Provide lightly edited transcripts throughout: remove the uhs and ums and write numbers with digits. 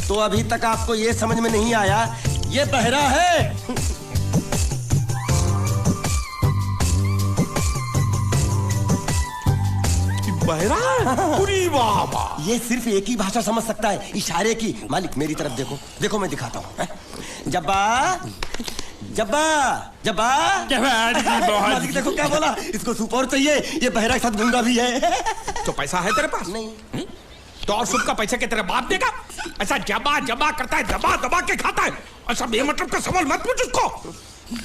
तो अभी तक आपको ये समझ में नहीं आया ये बहरा है। बहरा पूरी वाह। ये सिर्फ एक ही भाषा समझ सकता है, इशारे की। मालिक मेरी तरफ देखो, देखो मैं दिखाता हूँ। जब्बा जब्बा जब्बा मालिक देखो क्या बोला, इसको सूप और चाहिए। ये बहरा के साथ गूंगा भी है। तो पैसा है तेरे पास? नहीं। तो और सूप का पैसा के तेरे बाप देगा? ऐसा जबा जबा करता है, दबा दबा के खाता है। ऐसा बेमतलब का सवाल मत पूछ उसको।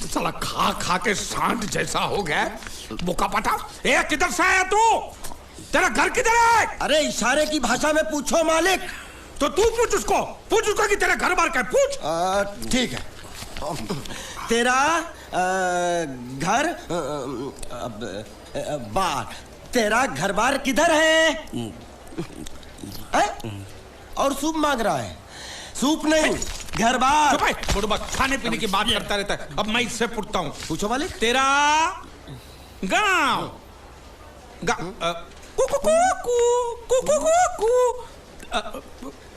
साला खा खा के सांड जैसा हो गया बोका पटा। ए किधर से आया तू? तेरा घर किधर है? अरे इशारे की भाषा में पूछो मालिक। तो तू पूछ उसको कि तेरा घर बार क्या है, पूछ। ठीक है। तेरा घर बार, तेरा घर बार किधर है? और सूप मांग रहा है। सूप नहीं, घर बार। बुढ़बा खाने पीने की बात करता रहता है। अब मैं इससे पूछता हूँ। पूछो मालिक। तेरा गाँव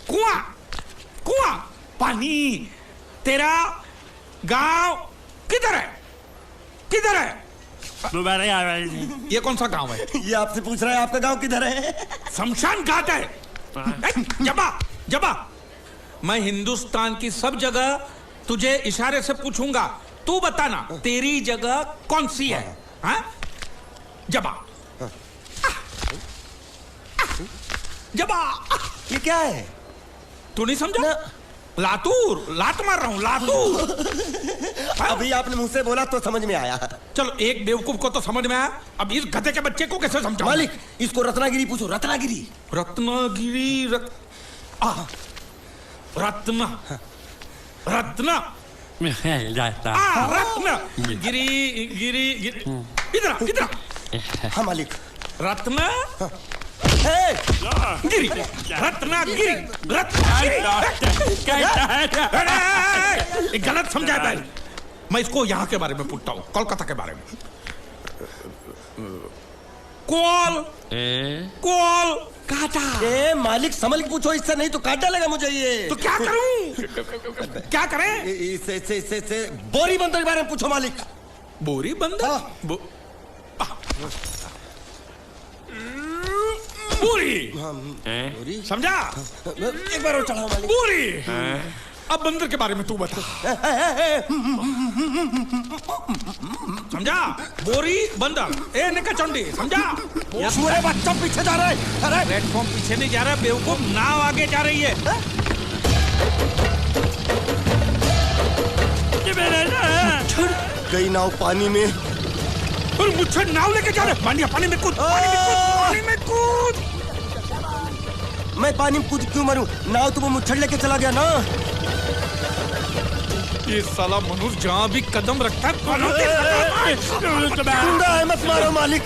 कुआं कुआं पानी, तेरा गांव किधर है? किधर है? ये कौन सा गांव है? ये आपसे पूछ रहा है आपका गांव किधर है? शमशान घाट है। जबा जबा, मैं हिंदुस्तान की सब जगह तुझे इशारे से पूछूंगा, तू बताना तेरी जगह कौन सी है? हाँ? जबा जबा। ये क्या है? तू नहीं समझा? लातूर, लात मार रहा हूं, लातूर। अभी आपने मुंह से बोला तो समझ में आया। चलो एक बेवकूफ को तो समझ में आया, अब इस गधे के बच्चे को कैसे समझाऊं? मालिक इसको रत्नागिरी पूछो। रत्नागिरी रत्नागिरी रत्न रत्न रत्न गिरी गिरी इधर इधर। हाँ मालिक। रत्न गिरी रत्नागिरी गलत समझा भाई। मैं इसको यहाँ के बारे में पूछता हूँ, कोलकाता के बारे में। कोल कोल काटा। ए मालिक संभल के पूछो, इससे नहीं तो काट डालेगा मुझे ये। तो क्या करूं? क्या करें? इसे बोरी बंदर के बारे में पूछो मालिक। बोरी बंदर? बोरी समझा? एक बार और चढ़ाओ मालिक। बोरी। अब बंदर के बारे में तू बता। समझा? बोरी बंदर। ए निकचंडी, समझा? सूरे बच्चा पीछे जा रहा है। अरे प्लेटफॉर्म पीछे नहीं जा रहा बेवकूफ, नाव आगे जा रही है। गई नाव पानी में। और मुझे नाव लेके जा रहे। पानी में कूद, पानी में कूद। मैं पानी में कूद क्यों मरूं? नाव तो वो मुच्छड़ लेके चला गया ना। ये साला मनुष्य जहाँ भी कदम रखता है गुंडा है, मत मारो मालिक।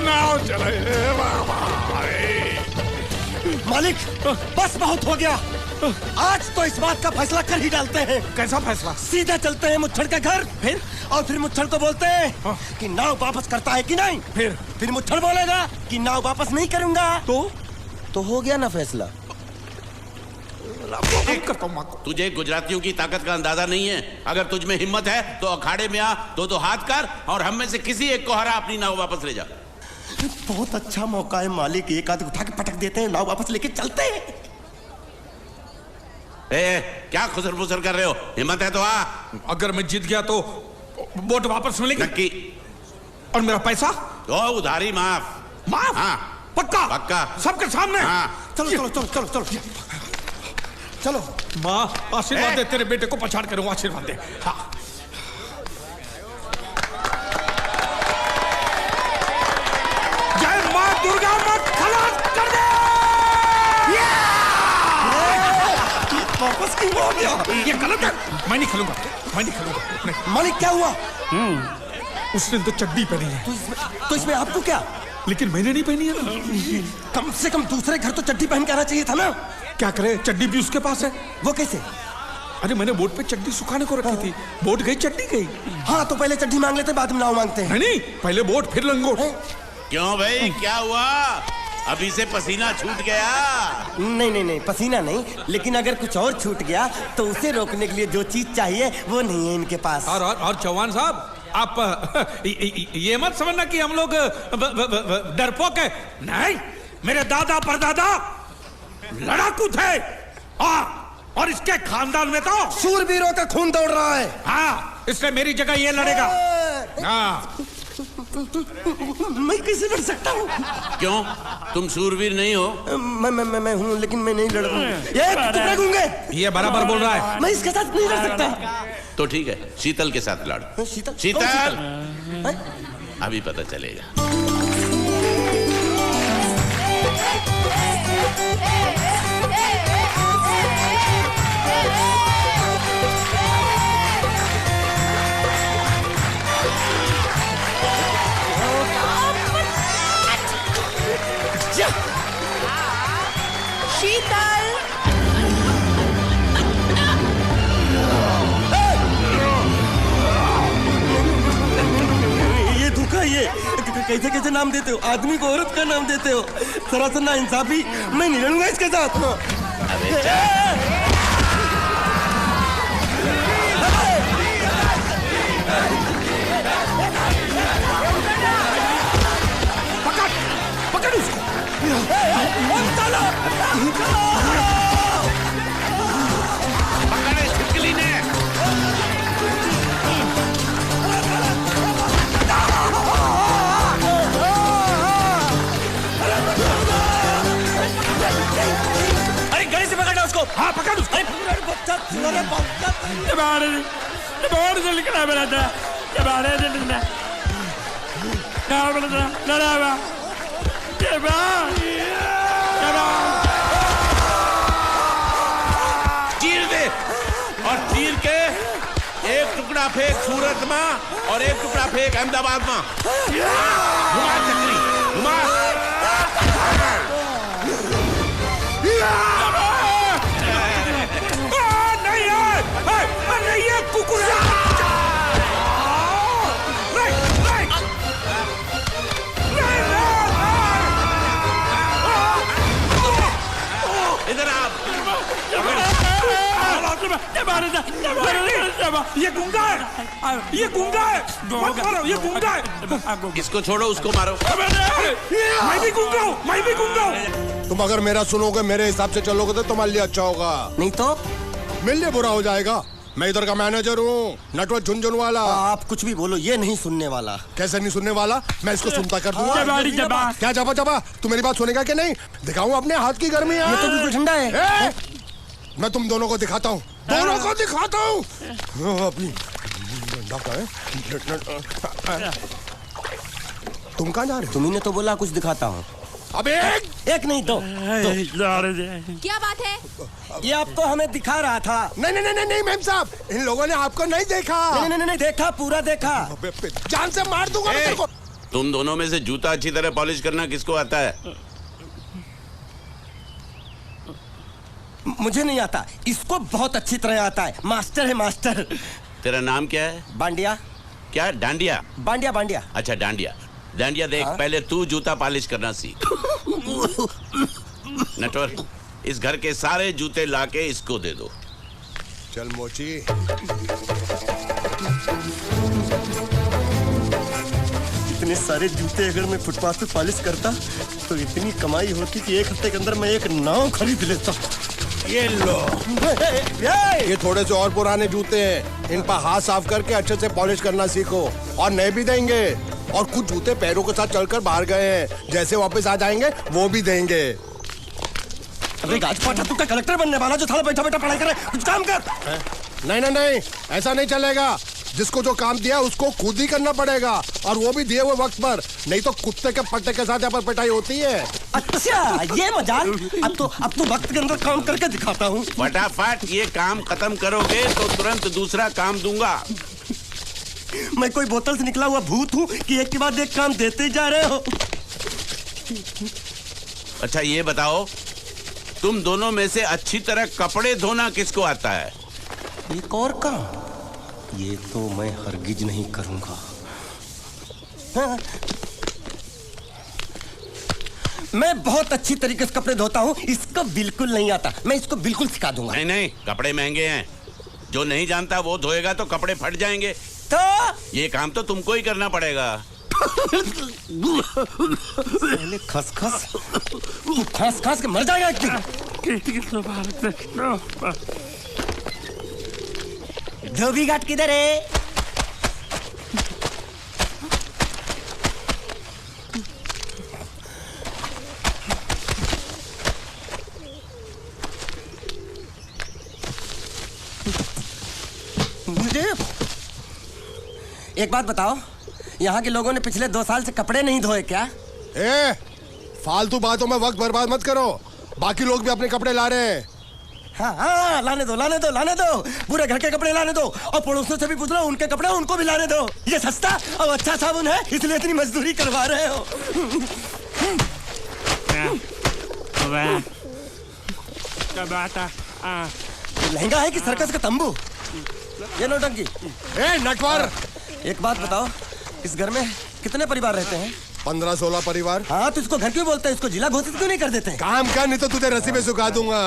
नाव चला। मालिक बस बहुत हो गया। आज तो इस बात का फैसला कर ही डालते हैं। कैसा फैसला? सीधा चलते हैं मुच्छड़ के घर, फिर मुच्छड़ को बोलते हैं कि नाव वापस करता है कि नहीं। फिर मुच्छड़ बोलेगा कि नाव वापस नहीं करूंगा। तो हो गया ना फैसला। तुझे गुजरातियों की ताकत का अंदाजा नहीं है। अगर तुझ में हिम्मत है तो अखाड़े में आ, दो हाथ कर और हम में से किसी एक को हरा, अपनी नाव वापस ले जा। बहुत अच्छा मौका है मालिक, एक आध उठा के पटक देते हैं, नाव वापस लेके चलते हैं। क्या खुसर फुसर कर रहे हो? हिम्मत है तो आ। अगर मैं जीत गया तो बोट वापस मिलेगी? नक्की। और मेरा पैसा? उधारी माफ। माफ? हाँ। पक्का? पक्का। सबके सामने? हाँ। चलो माँ आशीर्वाद दे, तेरे बेटे को पछाड़ करूंगा, आशीर्वाद दे। हाँ। जय माँ दुर्गा, माँ खलास कर दे। वापस क्यों हो गया? ये गलत है। मैं नहीं खेलूंगा। मालिक क्या हुआ? उसने तो चड्डी पहनी है। तो इसमें आपको क्या? लेकिन मैंने नहीं पहनी है ना। कम से कम दूसरे घर तो चड्डी पहन के आना चाहिए था ना। क्या करे, चड्डी भी उसके पास है। वो कैसे? अरे मैंने बोट पे चड्डी सुखाने को रखी थी, बोट गई चड्डी गई। हाँ तो पहले चड्डी मांग लेते, बाद में नाव मांगते हैं। नहीं, पहले बोट फिर लंगोट। क्यों भाई, क्या हुआ? अभी से पसीना छूट गया। नहीं नहीं नहीं, पसीना नहीं, लेकिन अगर कुछ और छूट गया तो उसे रोकने के लिए जो चीज चाहिए वो नहीं है इनके पास। और चौहान साहब, आप ये मत समझना कि हम लोग डरपोक है। नहीं, मेरे दादा परदादा लड़ाकू थे। और इसके खानदान में तो शूरवीरों का खून दौड़ रहा है। हाँ, इसलिए मेरी जगह ये लड़ेगा। हाँ। मैं कैसे लड़ सकता हूँ? क्यों, तुम शूरवीर नहीं हो? मैं हूँ, लेकिन मैं नहीं लड़ रहा हूँ। ये बराबर बोल रहा है। मैं इसके साथ नहीं लड़ सकता। तो ठीक है, शीतल के साथ लड़। शीतल, अभी पता चलेगा। शीतल, ये धोखा, ये कैसे कैसे नाम देते हो? आदमी को औरत का नाम देते हो। सरासर ना इंसाफी। मैं नहीं लड़ूंगा इसके साथ। पकड़ पकड़ उसको। पकड़े छिपकली ने। अरे गले से पकड़ना उसको। हाँ, पकड़ उसको। चीर दे, और चीर के एक टुकड़ा फेंक सूरत में और एक टुकड़ा फेंक अहमदाबाद में। घुमा चक्री, घुमा। नहीं है कुकुर। इधर आप। ये गूंगा है, ये गूंगा है। मत मारो, ये गूंगा है। इसको छोड़ो, उसको मारो। मैं भी गूंगा हूँ, मैं भी गूंगा हूँ। तुम अगर मेरा सुनोगे, मेरे हिसाब से चलोगे तो तुम्हारे लिए अच्छा होगा, नहीं तो मेरे लिए बुरा हो जाएगा। मैं इधर का मैनेजर हूँ, नटवर झुनझुनवाला। आप कुछ भी बोलो, ये नहीं सुनने वाला। कैसे नहीं सुनने वाला? मैं इसको सुनता कर दूंगा। क्या जबा जबा, तू मेरी बात सुनेगा कि नहीं? दिखाऊं अपने हाथ की गर्मी? ये तो बिल्कुल ठंडा है। मैं तुम दोनों को दिखाता हूँ, दोनों को दिखाता हूँ। अपनी तुम कहाँ जा रहे हो? तुम्ही ने तो बोला कुछ दिखाता हूँ। अब एक नहीं दो। क्या बात है? ये आपको हमें दिखा रहा था। नहीं नहीं नहीं नहीं मैम साहब, इन लोगों ने आपको नहीं देखा। नहीं नहीं नहीं, देखा, पूरा देखा। जान से मार दूंगा मैं तेरे को। तुम दोनों में से जूता अच्छी तरह पॉलिश करना किसको आता है? मुझे नहीं आता, इसको बहुत अच्छी तरह आता है। मास्टर है, मास्टर। तेरा नाम क्या है? बांडिया। क्या? डांडिया? बांडिया बांडिया। अच्छा, डांडिया। डांडिया देख, पहले तू जूता पॉलिश करना सीख। नटवर, इस घर के सारे जूते लाके इसको दे दो। चल मोची। इतने सारे जूते अगर मैं फुटपाथ पे पॉलिश करता तो इतनी कमाई होती कि एक हफ्ते के अंदर मैं एक नाव खरीद लेता। ये लो, ये थोड़े से और पुराने जूते हैं, इन पर हाथ साफ करके अच्छे से पॉलिश करना सीखो। और नए भी देंगे, और कुछ जूते पैरों के साथ चलकर बाहर गए हैं, जैसे वापस आ जाएंगे वो भी देंगे। अबे गाजपाटा, तू क्या कलेक्टर बनने वाला जो थाला बैठा बैठा पढ़ाई कर रहा है? कुछ काम कर। नहीं नहीं नहीं, ऐसा नहीं चलेगा। जिसको जो काम दिया उसको खुद ही करना पड़ेगा, और वो भी दिए हुए वक्त पर, नहीं तो कुत्ते के पट्टे के साथ यहाँ पर पिटाई होती है। अच्छा, ये मजाल। अब तो वक्त के अंदर काम करके दिखाता हूँ। फटाफट ये काम खत्म करोगे तो तुरंत दूसरा काम दूंगा। मैं कोई बोतल से निकला हुआ भूत हूँ कि एक के बाद एक काम देते जा रहे हो? अच्छा ये बताओ, तुम दोनों में से अच्छी तरह कपड़े धोना किसको आता है? एक और काम, ये तो मैं हरगिज नहीं करूंगा। हाँ। मैं बहुत अच्छी तरीके से कपड़े धोता हूँ, इसको बिल्कुल नहीं आता। मैं इसको बिल्कुल सिखा दूंगा। नहीं नहीं, कपड़े महंगे हैं, जो नहीं जानता वो धोएगा तो कपड़े फट जाएंगे। तो ये काम तो तुमको ही करना पड़ेगा। खस खस खस खस के मर जाएगा धोबी घाट किधर है? मुझे एक बात बताओ, यहाँ के लोगों ने पिछले 2 साल से कपड़े नहीं धोए क्या? ए, फालतू बातों में वक्त बर्बाद मत करो। बाकी लोग भी अपने कपड़े ला रहे हैं। हाँ हाँ, लाने दो लाने दो लाने दो, पूरे घर के कपड़े लाने दो, और पड़ोसियों से भी पूछ लो, उनके कपड़े उनको भी लाने दो। ये सस्ता और अच्छा साबुन है, इसलिए इतनी मजदूरी करवा रहे हो। लहंगा है कि सर्कस का तंबू? ये नौटंकी। ए नटवर, एक बात बताओ, इस घर में कितने परिवार रहते हैं? 15-16 परिवार। हाँ, तो इसको घर क्यों बोलते हैं? इसको जिला घोषित क्यों नहीं कर देते? काम कर, नहीं तो तुझे रस्सी में सुखा दूंगा।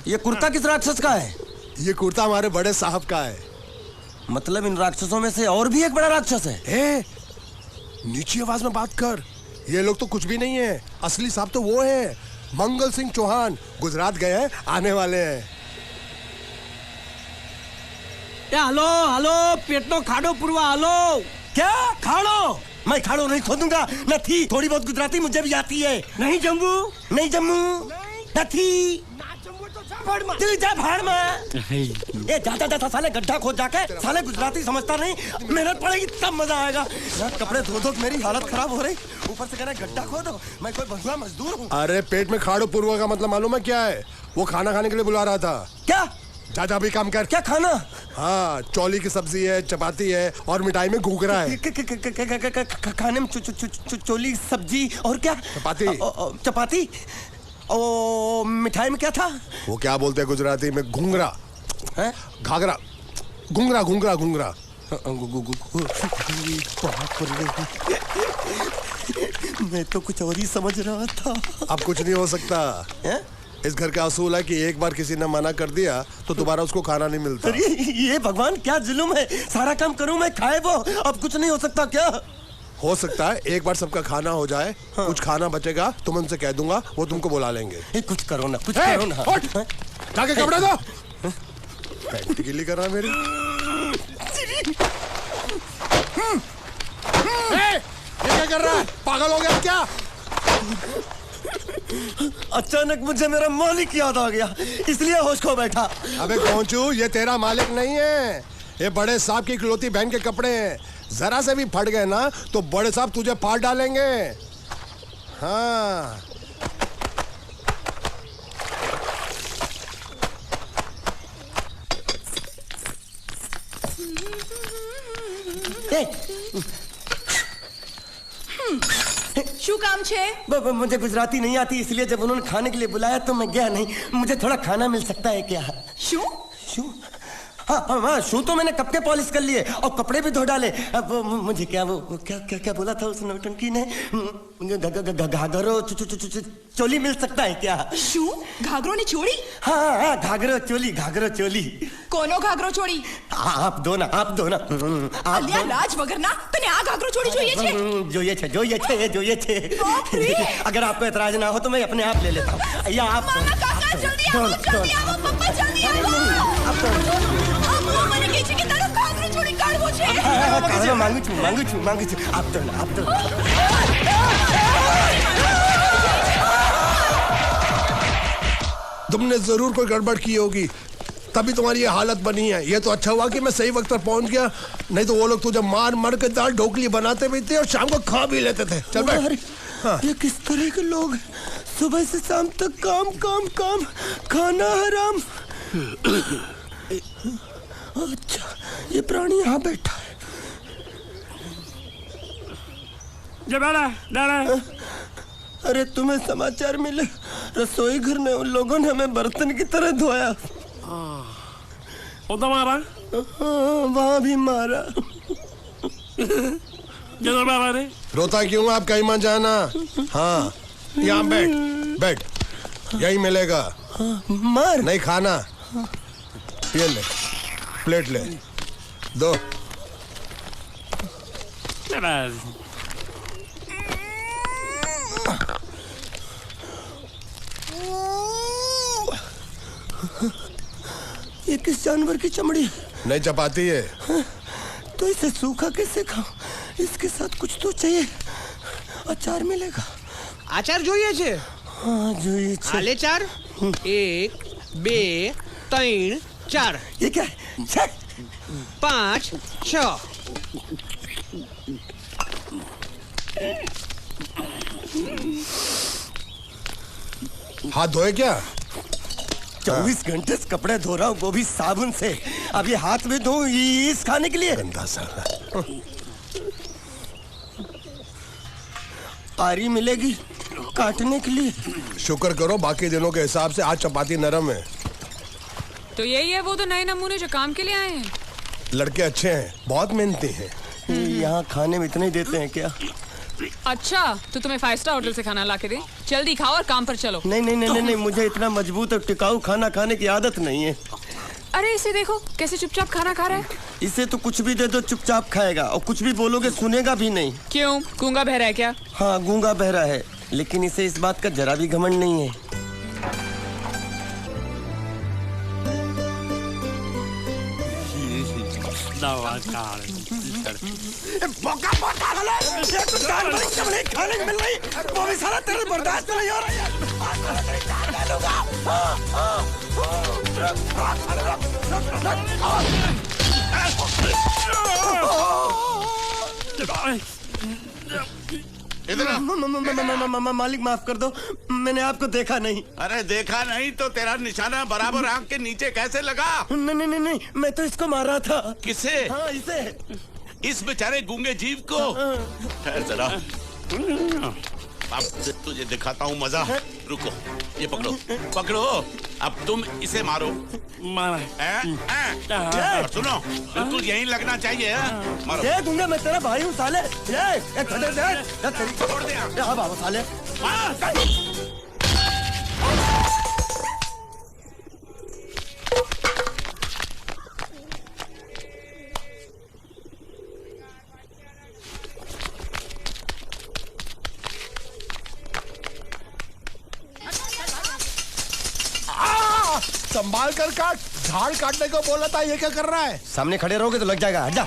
ये कुर्ता किस राक्षस का है? ये कुर्ता हमारे बड़े साहब का है। मतलब इन राक्षसों में से और भी एक बड़ा राक्षस है? ए, नीची आवाज में बात कर। ये लोग तो कुछ भी नहीं है, असली साहब तो वो है मंगल सिंह चौहान। गुजरात गए हैं, आने वाले हैं। हेलो हेलो, पेटनो खाड़ो पुरवा। हेलो, क्या खाड़ो? मैं खाड़ो नहीं खोदूंगा। न थी, थोड़ी बहुत गुजराती मुझे भी आती है। नहीं जम्मू, नहीं जम्मू, न थी। तू जा भाड़ में। ये जाता जाता साले गड्ढा खोद जाके, साले गुजराती समझता नहीं। मेहनत पड़ेगी तब मजा आएगा। यार कपड़े धो धो मेरी हालत खराब हो रही, ऊपर से कह रहे गड्ढा खोदो। मैं कोई बंधुआ मजदूर हूँ? अरे पेट में खाड़ो पुरवा का मतलब मालूम है क्या है? वो खाना खाने के लिए बुला रहा था। क्या? जा भी काम कर। क्या खाना? हाँ, चौली की सब्जी है, चपाती है और मिठाई में घूघरा है। खाने में चोली सब्जी और क्या? चपाती। चपाती। ओ, मिठाई में क्या था? वो क्या बोलते हैं गुजराती में? घूंघरा है? घाघरा, घूंघरा घूंघरा घूंघरा। मैं तो कुछ और ही समझ रहा था। अब कुछ नहीं हो सकता है? इस घर का असूल है कि एक बार किसी ने मना कर दिया तो दोबारा उसको खाना नहीं मिलता। अरे ये भगवान क्या जुल्म है, सारा काम करूं मैं, खाए वो। अब कुछ नहीं हो सकता क्या? हो सकता है एक बार सबका खाना हो जाए। हाँ। कुछ खाना बचेगा तो मैं उनसे कह दूंगा, वो तुमको बुला लेंगे। कुछ करो ना, कुछ करो ना। जाके कपड़े दो। पैंट गीली कर रहा मेरी। ये क्या कर रहा है? पागल हो गया क्या? अचानक मुझे मेरा मालिक याद आ गया, इसलिए होश खो बैठा। अबे गोंचू, ये तेरा मालिक नहीं है, ये बड़े साहब की इकलौती बहन के कपड़े हैं। जरा से भी फट गए ना तो बड़े साहब तुझे फाड़ डालेंगे। हाँ। શું કામ છે? मुझे गुजराती नहीं आती, इसलिए जब उन्होंने खाने के लिए बुलाया तो मैं गया नहीं। मुझे थोड़ा खाना मिल सकता है क्या? શું? शू? हाँ, शू तो मैंने कब के पॉलिश कर लिए और कपड़े भी धो डाले। अब मुझे क्या वो क्या क्या क्या बोला था उस नौटंकी ने? घाघरो चोली मिल सकता है क्या? શું? ઘાઘરો ને ચોળી? हाँ, घाघरो चोली, घाघरो चोली। કોનો ઘાઘરો ચોળી? आप दो ना, आप दो ना। અલ્યા લાજ વગરના, તને આ ઘાઘરો ચોળી જોઈએ છે? જોઈએ છે। अगर आपको एतराज ना हो तो मैं अपने आप ले लेता हूँ। या आप મામા કાકા જલ્દી આવો, જલ્દી આવો, પપ્પા જલ્દી આવો। અમ્મા મને કહે છે કે તારો ઘાઘરો ચોળી કાઢવો છે। मांगू छू। आप तो तुमने जरूर कोई गड़बड़ की होगी, तभी तुम्हारी ये हालत बनी है। ये तो अच्छा हुआ कि मैं सही वक्त पर पहुंच गया, नहीं तो वो लोग तुझे मार के दाल ढोकली बनाते भी थे और शाम को खा भी लेते थे। चल बैठ। हाँ। ये किस तरह के लोग हैं? सुबह से शाम तक काम काम काम, खाना हराम। अच्छा, ये प्राणी यहाँ बैठा है। अरे तुम्हें समाचार मिले? रसोई घर में उन लोगों ने हमें बर्तन की तरह धोया। O da var ha? वहाँ भी मारा। रोता क्यों आप कहीं मत जाना। हाँ यहाँ बैठ बैठ, यही मिलेगा। मार नहीं खाना, ये ले प्लेट ले दो। ये किस जानवर की चमड़ी है? नहीं चपाती है। तो इसे सूखा कैसे खाऊं? इसके साथ कुछ तो चाहिए। अचार मिलेगा? આચાર જોઈએ છે? हाँ જોઈએ છે। આલે ચાર 1 2 3 4 ये क्या है? छे! 5 6 हाथ धोए क्या? 24 घंटे से कपड़े धो रहा हूँ, वो भी साबुन से। अब ये हाथ में धो इस खाने के लिए? गंदा साला। आरी मिलेगी काटने के लिए? शुक्र करो बाकी दिनों के हिसाब से आज चपाती नरम है। तो यही है वो तो नए नमूने जो काम के लिए आए हैं। लड़के अच्छे हैं, बहुत मेहनती हैं। यहाँ खाने में इतना ही देते हैं क्या? अच्छा तो तुम्हें 5 स्टार होटल से खाना ला के दे? जल्दी खाओ और काम पर चलो। नहीं नहीं नहीं नहीं, नहीं मुझे इतना मजबूत और टिकाऊ खाना खाने की आदत नहीं है। अरे इसे देखो कैसे चुपचाप खाना खा रहा है। इसे तो कुछ भी दे दो चुपचाप खाएगा, और कुछ भी बोलोगे सुनेगा भी नहीं। क्यों, गूंगा बहरा है क्या? हाँ गूंगा बहरा है, लेकिन इसे इस बात का जरा भी घमंड नहीं है। मौका बहुत पागल है। ये तो दाल बड़ी चमड़ी खाने को मिल रही, वो भी सारा तेरे बर्दाश्त नहीं हो रहा है। मालिक माफ कर दो, मैंने आपको देखा नहीं। अरे देखा नहीं तो तेरा निशाना बराबर आंख के नीचे कैसे लगा? नहीं नहीं नहीं नहीं, मैं तो इसको मार रहा था। किसे? हाँ इसे। इस बेचारे गूंगे जीव को? ठहर जरा, अब तुझे दिखाता हूँ मजा। रुको, ये पकड़ो पकड़ो, अब तुम इसे मारो। सुनो, बिल्कुल यहीं लगना चाहिए। मारो। ये गूंगा, मैं तेरा भाई हूँ साले। ये छोड़ दे। हाँ बाबा साले। संभाल कर काट, झाड़ काटने को बोला था, ये क्या कर रहा है? सामने खड़े रहोगे तो लग जाएगा। हट जा।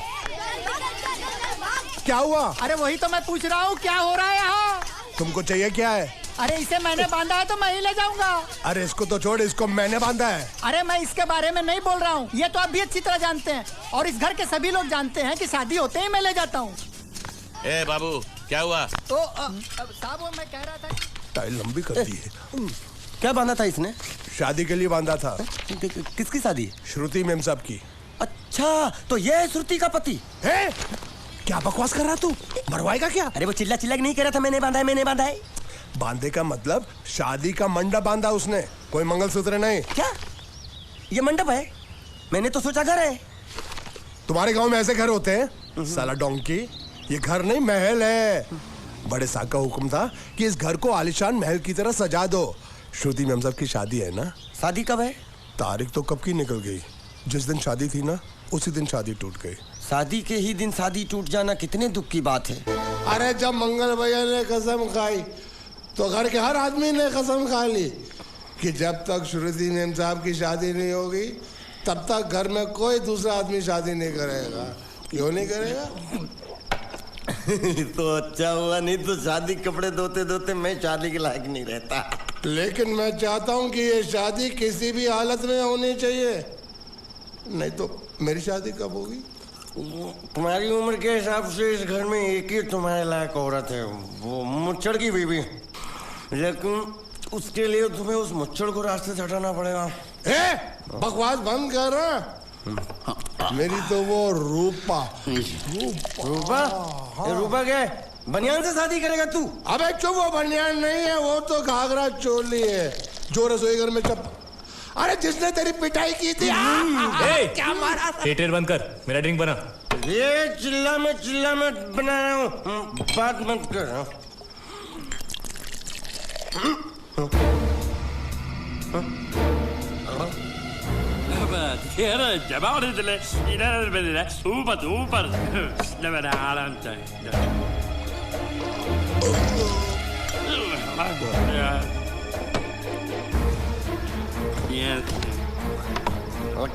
क्या हुआ? अरे वही तो मैं पूछ रहा हूँ, क्या हो रहा है यहाँ? तुमको चाहिए क्या है? अरे इसे मैंने बांधा है तो मैं ही ले जाऊंगा। अरे इसको तो छोड़, इसको मैंने बांधा है। अरे मैं इसके बारे में नहीं बोल रहा हूँ, ये तो आप भी अच्छी तरह जानते हैं, और इस घर के सभी लोग जानते हैं कि शादी होते ही मैं ले जाता हूँ। ए बाबू, क्या हुआ? तो साहब वो मैं कह रहा था। टाइल लंबी कर दी है। क्या बांधा था इसने? शादी के लिए बांधा था। किसकी शादी? श्रुति मेम साहब की। अच्छा तो ये है श्रुति का पति? है? क्या बकवास कर रहा तू? मरवाएगा क्या? अरे वो चिल्ला चिल्ला के नहीं कह रहा था मैंने बांधा है मैंने बांधा है। बांधे का मतलब शादी का मंडप बांधा उसने, कोई मंगलसूत्र नहीं। क्या ये मंडप है? मैंने तो सोचा घर है। तुम्हारे गांव में ऐसे घर होते हैं साला डोंकी? ये घर नहीं महल है। बड़े साहब का हुक्म था कि इस घर को आलीशान महल की तरह सजा दो। श्रुति मेम साहब की शादी है ना? शादी कब है? तारीख तो कब की निकल गई, जिस दिन शादी थी ना उसी दिन शादी टूट गई। शादी के ही दिन शादी टूट जाना कितने दुख की बात है। अरे जब मंगल भैया ने कसम खाई तो घर के हर आदमी ने कसम खा ली कि जब तक श्रुति मेम साहब की शादी नहीं होगी तब तक घर में कोई दूसरा आदमी शादी नहीं करेगा। क्यों नहीं करेगा? तो अच्छा हुआ, नहीं तो शादी कपड़े धोते धोते मैं शादी के लायक नहीं रहता। लेकिन मैं चाहता हूँ कि ये शादी किसी भी हालत में होनी चाहिए, नहीं तो मेरी शादी कब होगी? तुम्हारी उम्र के हिसाब से इस घर में एक ही तुम्हारे लायक औरत है, वो मुच्छड़ की बीवी। लेकिन उसके लिए तुम्हें उस मुच्छड़ को रास्ते से हटाना पड़ेगा। बकवास बंद कर रहा। मेरी तो वो रूपा। रूपा? रूपा क्या बनियान से शादी करेगा तू? अबे चुप, वो बनियान नहीं है, वो तो घाघरा चोली है जो रसोई घर में अरे जिसने तेरी पिटाई की थी क्या मारा था? थिएटर बंद कर, मेरा ड्रिंक बना। ये चिल्ला मत बना रहा हूँ, बात मत कर।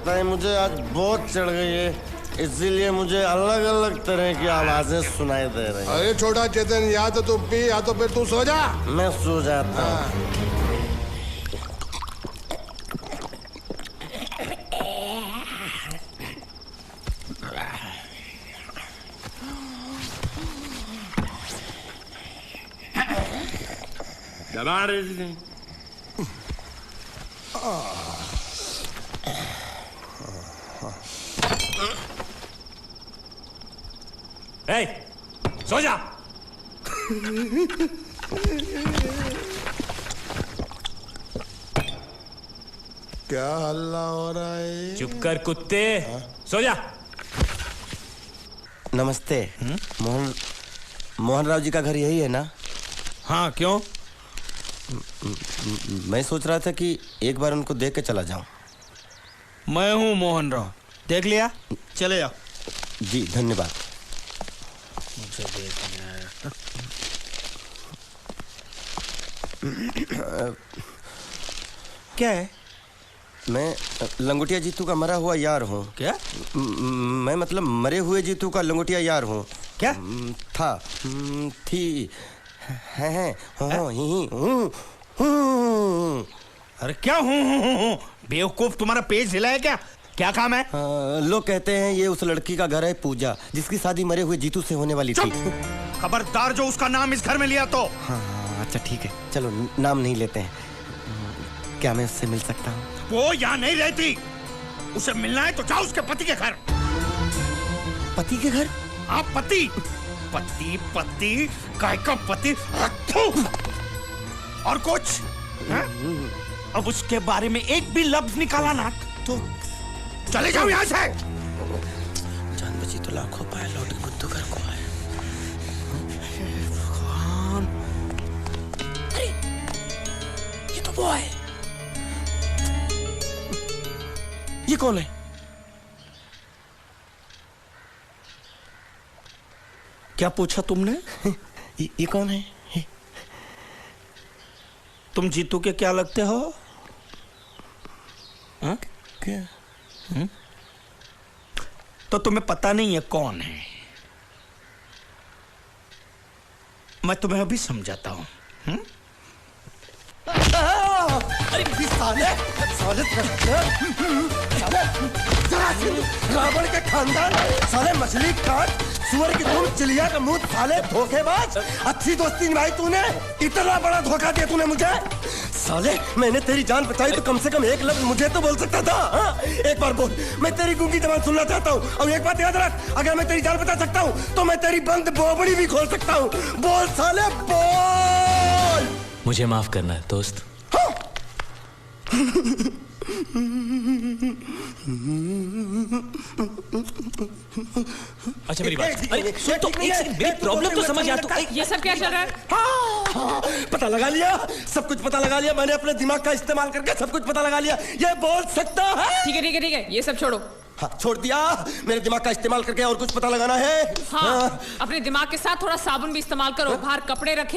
लगता है मुझे आज बहुत चढ़ गई है, इसीलिए मुझे अलग अलग तरह की आवाजें सुनाई दे रही हैं। अरे छोटा चेतन, या तो तू पी या तो फिर तू सो जा। मैं सो जाता हूँ। सो जा। क्या हल्ला हो रहा है? चुप कर कुत्ते, सो जा। नमस्ते। मोहन राव जी का घर यही है ना? हाँ, क्यों? मैं सोच रहा था कि एक बार उनको देख के चला जाऊं। मैं हूँ मोहन राव, देख लिया? चले जाओ। जी धन्यवाद। मुझे देखना है। क्या है? मैं लंगोटिया जीतू का मरा हुआ यार हूँ। क्या? मैं मतलब मरे हुए जीतू का लंगोटिया यार हूँ। क्या? था, थी, है, हूँ। अरे क्या हूँ? बेवकूफ, तुम्हारा पेज हिला है क्या? क्या काम है? लोग कहते हैं ये उस लड़की का घर है पूजा, जिसकी शादी मरे हुए जीतू से होने वाली थी। खबरदार जो उसका नाम इस घर में लिया तो। हाँ, अच्छा ठीक है, चलो नाम नहीं लेते हैं। क्या मैं उससे मिल सकता हूँ? वो यहाँ नहीं रहती। उसे मिलना है तो जाओ उसके पति के घर। पति के घर? हाँ, पति काय का पति। और कुछ है? अब उसके बारे में एक भी लफ्ज निकाला ना तो चले जाओ यहाँ से। जान बची तो लाखों पाए, लौट के बुद्धू घर को आए। अरे ये तो वो है। ये कौन है? क्या पूछा तुमने? ये कौन है? तुम जीतू के क्या लगते हो? हा? क्या? तो तुम्हें पता नहीं है कौन है? मैं तुम्हें अभी समझाता हूं। अरे साले रावण के खानदान, साले मछली काट, सुअर की तुम, चिलिया का मुंह, साले धोखेबाज। अच्छी दोस्ती निभाई तूने, इतना बड़ा धोखा दिया तूने मुझे। साले मैंने तेरी जान बचाई तो कम से कम एक लफ्ज मुझे तो बोल सकता था। हाँ? एक बार बोल, मैं तेरी गूंगी जबान सुनना चाहता हूँ। और एक बात याद रख, अगर मैं तेरी जान बचा सकता हूँ तो मैं तेरी बंद बोबड़ी भी खोल सकता हूँ। बोल साले बोल। मुझे माफ करना है दोस्त। अच्छा मेरी बात, अरे सुन तो एक सेकंड, मेरी प्रॉब्लम तो समझ आ। तो ये सब क्या चल रहा है? हाँ, पता लगा लिया, सब कुछ पता लगा लिया। मैंने अपने दिमाग का इस्तेमाल करके सब कुछ पता लगा लिया। ये बोल सकता है? ठीक है, ये सब छोड़ो। हाँ, छोड़ दिया। मेरे दिमाग का इस्तेमाल करके और कुछ पता लगाना है? हाँ, अपने दिमाग के साथ थोड़ा साबुन भी इस्तेमाल करो। बाहर कपड़े रखे